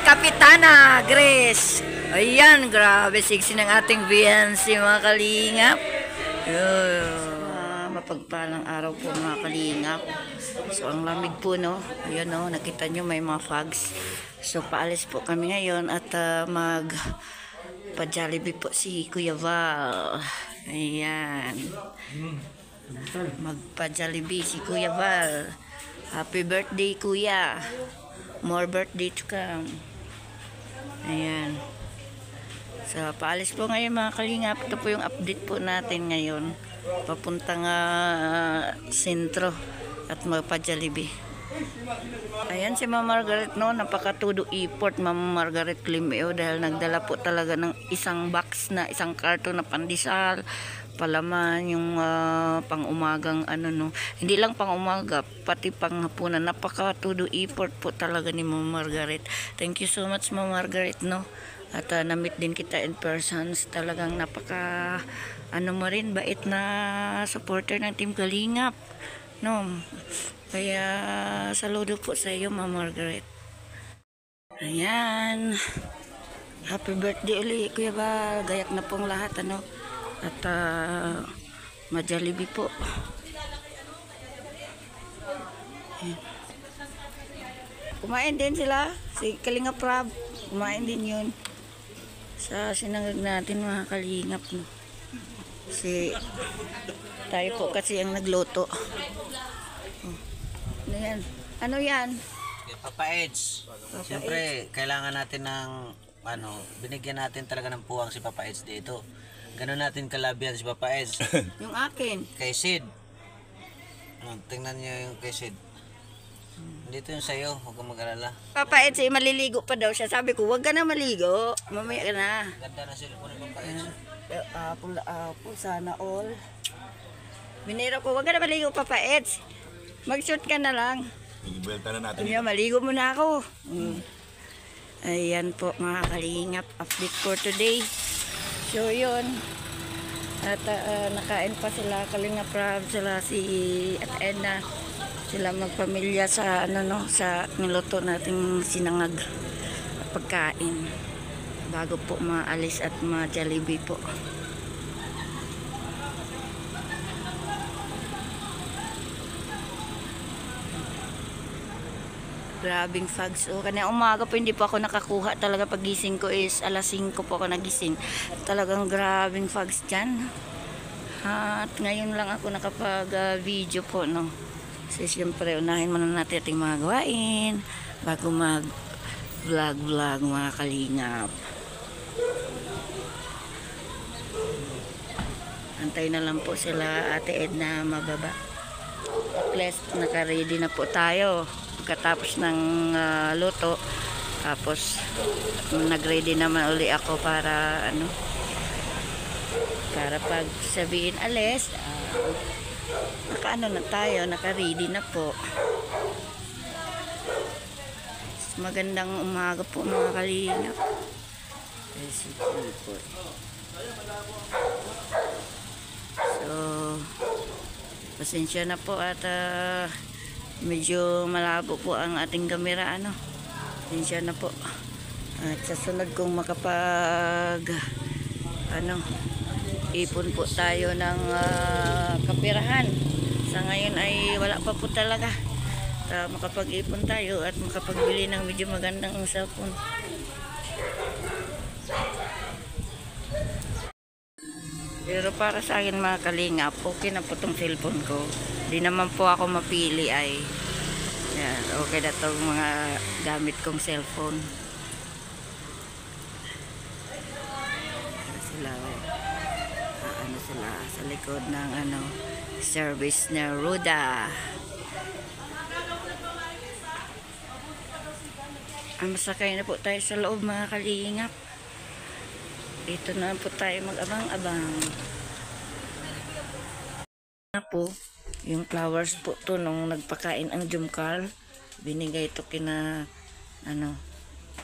Kapitana Grace. Ayan, grabe siksi ng ating VNC mga kalingap. Mapagpalang araw po mga kalingap. So ang lamig po no. Ayun no, nakita nyo may mga fogs. So paalis po kami ngayon at mag pa-Jollibee po si Kuya Val. Ayan. Magpa-Jollibee si Kuya Val. Happy birthday Kuya. More birthday to come. Ayan. So, paalis po ngayon mga kalingap. Ito po yung update po natin ngayon. Papuntang sentro at magpa-Jollibee. Ayan si Mama Margaret no. Napakatudo import Mama Margaret Climeo dahil nagdala po talaga ng isang box na isang karton na pandesal. Palaman yung pang-umagang ano no. Hindi lang pang-umaga, pati pang-hapunan. Napaka-todo effort po talaga ni Mama Margaret. Thank you so much Mama Margaret no. At na-meet din kita in person. Talagang napaka ano mo rin, bait na supporter ng Team Kalingap. No. Kaya saludo po sa iyo Mama Margaret. Ayan. Happy birthday ulit Kuya Val. Gayak na pong lahat ano. At ma-Jollibee po. Ayan. Kumain din sila. Si Kalingap Rab. Kumain din yun. Sa sinangag natin mga kalingap. No? Tayo po kasi ang nagluto. Ano yan? Ano yan? Papa Edge. Siyempre, kailangan natin ng binigyan natin talaga ng puwang si Papa Edge dito. Ganon natin kalabihan si Papa Edge. Yung akin. Kay Sid. Tingnan niyo yung kay Sid. Dito yung sayo, huwag kang mag-alala. Papa Edge, maliligo pa daw siya. Sabi ko, huwag ka na maligo. Mamaya ka na. Ganda na cellphone ni Papa Edge. Apple, sana all. Minero ko, huwag ka na maligo Papa Edge. Mag-shoot ka na lang. Ibuelta na natin. Kaya maligo muna ako. Ayan po mga kalingap. Update for today. So yun. At nakain pa sila Kalingap Rab, sila si at Edna. Sila magpamilya sa sa niluto nating sinangag pagkain. Bago po maalis at ma-Jollibee po. Grabing fogs. O, kanina umaga po hindi po ako nakakuha. Talaga pagising ko is alas 5 po ako nagising. Talagang grabing fogs dyan. At ngayon lang ako nakapag-video po. No? Kasi siyempre unahin muna natin ating mga gawain bago mag-vlog mga kalingap. Antay na lang po sila Ate Edna mababa. At least naka-ready na po tayo. Pagkatapos ng luto, tapos nag-ready naman uli ako para para pag sabihin alis, naka-ano na tayo, naka-ready na po. Magandang umaga po mga kalingap. So pasensya na po at medyo malabo po ang ating kamera Pasensya na po. At sa sunod kung makapag ipon po tayo ng kapirahan. Sa ngayon ay wala pa po talaga. Makapag-ipon tayo at makapagbili ng medyo magandang cellphone. Pero para sa akin mga kalingap, okay na po itong cellphone ko. Di naman po ako mapili ay yan, okay na itong mga gamit kong cellphone. Sila sila sa likod ng service na Roda. Masakay na po tayo sa loob mga kalingap. Dito na po tayo mag-abang-abang. Na po, yung flowers po to nung nagpakain ang Jumcar. Binigay ito kina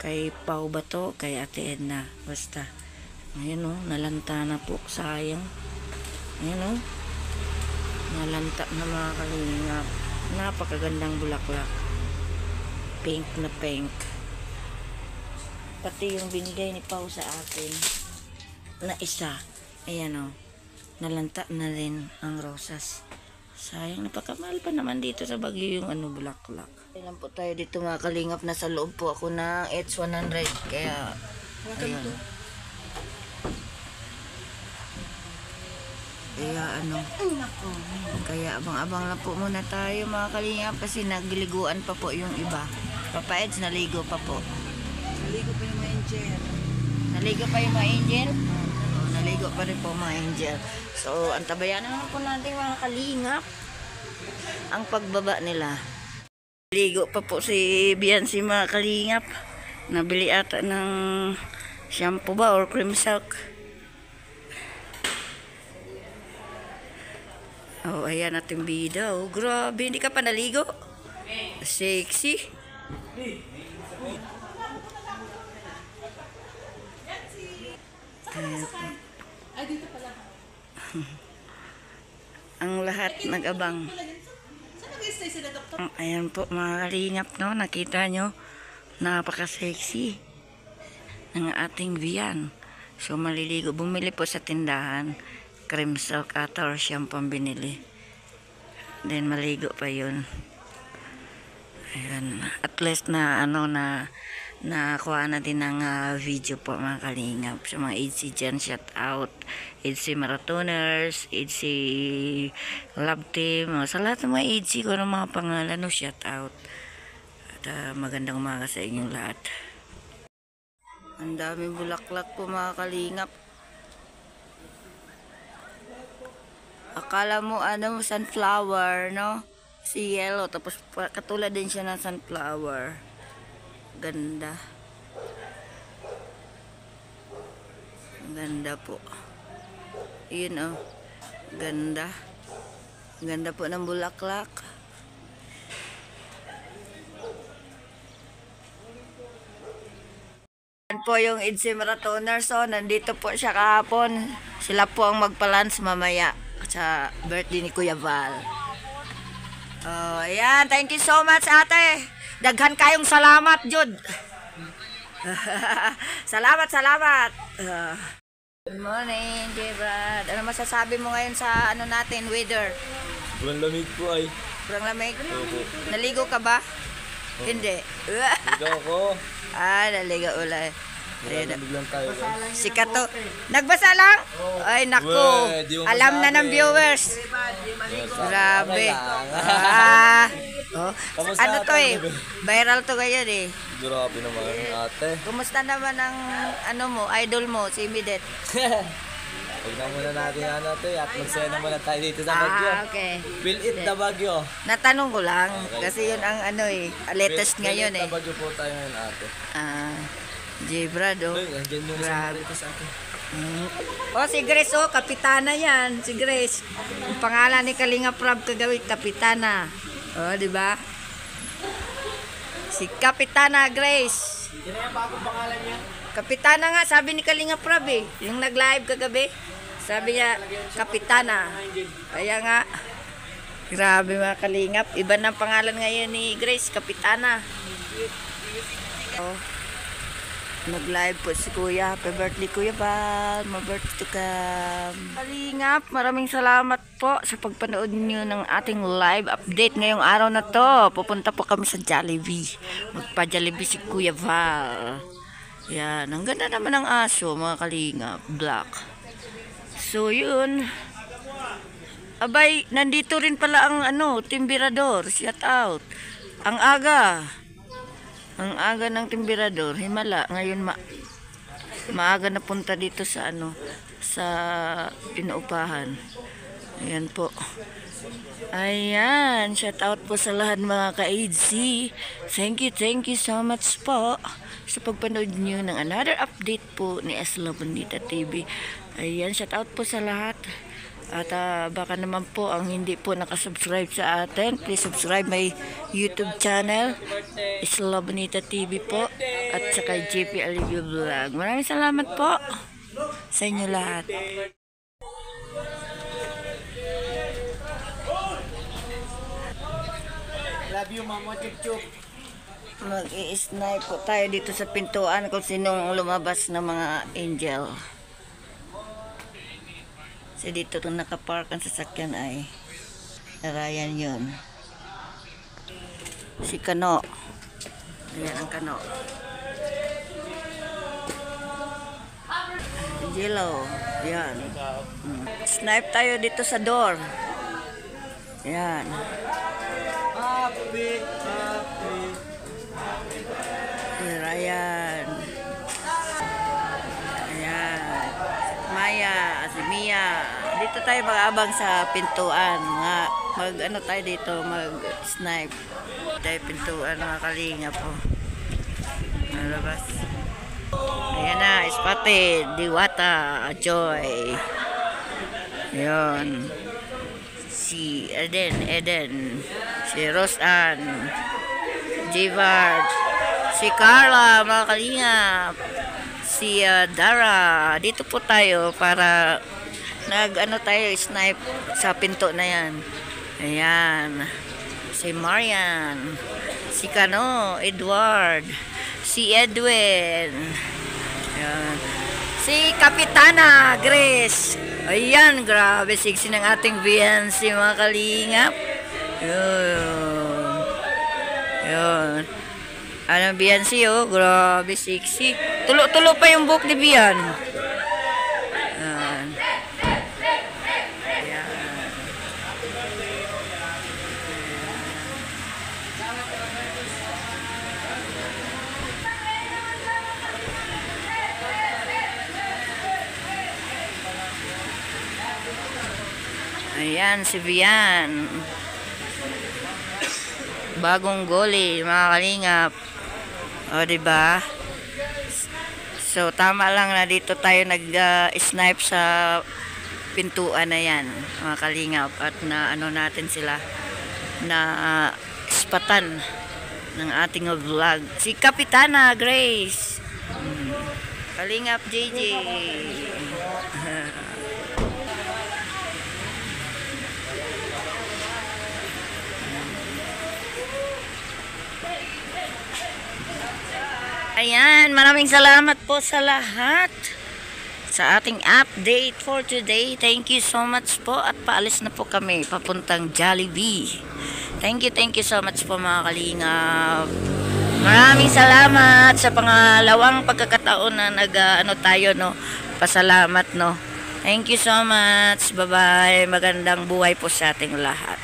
kay Pau ba to? Kay Ate Edna. Basta. Ayan o, nalanta na po. Sayang. Ayan o. Nalanta na mga kalingap. Napakagandang bulaklak. Pink na pink. pati yung binigay ni Pao sa akin na isa. Ayan o. Nalanta na rin ang rosas. Sayang, napakamahal pa naman dito sa Baguio yung bulaklak. Ayan po tayo dito mga kalingap. Nasa loob po ako ng H100. Kaya, ayun. Kaya abang-abang lang po muna tayo mga kalingap kasi nagliguan pa po yung iba. Papa Eds, naligo pa po. Naligo pa yung mga angel. Naligo pa yung mga angel? Naligo pa rin po mga angel. So, antabayan na naman po natin mga kalingap ang pagbaba nila. Naligo pa po si Biancy mga kalingap. Nabili ata ng shampoo ba or cream silk. Oh, ayan ating bida. Oh, grabe. Hindi ka pa naligo? Sexy. Ang lahat nag-abang. Ayan po mga kalingap, no? Nakita nyo, napaka-sexy ng ating Vian. So maliligo. Bumili po sa tindahan. Cream silk ata or shampoo ang binili. Then maligo pa yun. Ayan. At least na nakuha na din ng video po mga kalingap. Sa mga EDC dyan, shout out. EDC Marathoners, EDC Love Team. Sa lahat ng mga EDC ko ng mga pangalan, no, shout out. At magandang umaga sa inyong lahat. Ang daming bulaklak po mga kalingap. Akala mo sunflower, no? Si yellow, tapos katulad din siya ng sunflower. Ganda. Ganda po. Yun oh. Ganda. Ganda po ng bulaklak. Yan po yung EDC Marathoners. So, nandito po siya kahapon. Sila po ang magpalans mamaya sa birthday ni Kuya Val. Oh, ayan. Thank you so much, ate. Daghan kayong salamat, Jud. Salamat. Good morning, J-Brad. Ano masasabi mo ngayon sa natin, weather? Sobrang lamig po ay. Sobrang lamig? Opo. Naligo ka ba? Hindi. Ligaw ako. Naligo ulit. Lamig lang tayo. Sikat to. Nagbasa lang? Ay, naku. Weh, di mo Alam na ng masabi. viewers. Grabe. Kamusta Ano to ate? Viral to ngayon eh. Grabe naman ate. Kumusta naman ang idol mo, si Midet? Huwag na muna natin ate at magsaya na muna tayo dito sa Baguio. Okay. Will it the Baguio? Natanong ko lang kasi yun ang latest ngayon Will it eh. the Baguio po tayo ngayon ate. J-Brad oh. Uy, andyan yung Grabe. sa atin. Si Grace kapitana yan, si Grace. Ang pangalan ni Kalinga Prab kagawin, kapitana. Di ba? Si Kapitana Grace. Yan na yung bagong pangalan niya. Kapitana nga, sabi ni Kalinga Prab eh. Yung nag-live kagabi, sabi niya, Kapitana. Kaya nga, grabe mga Kalingap. Iba ng pangalan ngayon ni Grace, Kapitana. Nag-live po si Kuya. Happy birthday Kuya Val. Ma-birthday ka. Kalingap, maraming salamat po sa pagpanood niyo ng ating live update ngayong araw na to. Pupunta po kami sa Jollibee. Magpa-Jollibee si Kuya Val. Yan, ang ganda naman ng aso mga Kalingap. Black. So yun. Abay, nandito rin pala ang Timbirador. Shout out. Ang aga ng Timbirador, himala. Ngayon maaga na punta dito sa sa inuupahan. Ayan po. Ayan, shout out po sa lahat mga ka-ADC. Thank you so much po sa pagpanood niyo ng another update po ni Esla Bonita TV. Ayan, shout out po sa lahat. At baka naman po ang hindi po nakasubscribe sa atin, please subscribe my YouTube channel, Esla Bonita TV po, at saka JP Alivio Vlog. Maraming salamat po sa inyo lahat. Love you, Mama Chup Chup. Mag-i-snipe po tayo dito sa pintuan kung sinong lumabas ng mga angel. Kasi dito kung nakapark ang sasakyan ay Ryan yun. Si Kano. Ayan ang Kano. Angelo. Ayan. Snipe tayo dito sa door. Ayan. Happy, happy. Si Ryan. Ayan. Maya, si Mia. Dito tayo mag-abang sa pintuan. Mag-ano tayo dito, mag-snipe. Tayo pintuan, mga kalinga po. Nalabas. Ayan na, spotted. Diwata, Joy. Ayan. Si Eden. Si Roseann. Jivard. Si Carla, mga kalingap. Si Dara. Dito po tayo para tayo snipe sa pinto na yan. Ayan. Si Marian. Si Kano, Edward. Si Edwin. Ayan. Si Kapitana Grace. Ayan, grabe sexy ng ating VNC, mga kalingap. Yun. Yun. Anong VNC, oh? Grabe sexy. Tulo-tulo pa yung buhok ni Bian. Ayan. Ayan. Ayan, si Bian. Bagong goli, mga kalingap. O, diba? So, tama lang na dito tayo nag-snipe sa pintuan na yan, mga kalingap. At na natin sila na spatan ng ating vlog. Si Kapitana Grace. Kalingap JJ. Ayan, maraming salamat po sa lahat sa ating update for today. Thank you so much po at paalis na po kami papuntang Jollibee. Thank you so much po, mga kalingap. Maraming salamat sa pangalawang pagkakataon na tayo, no, pasalamat, no. Thank you so much. Bye-bye. Magandang buhay po sa ating lahat.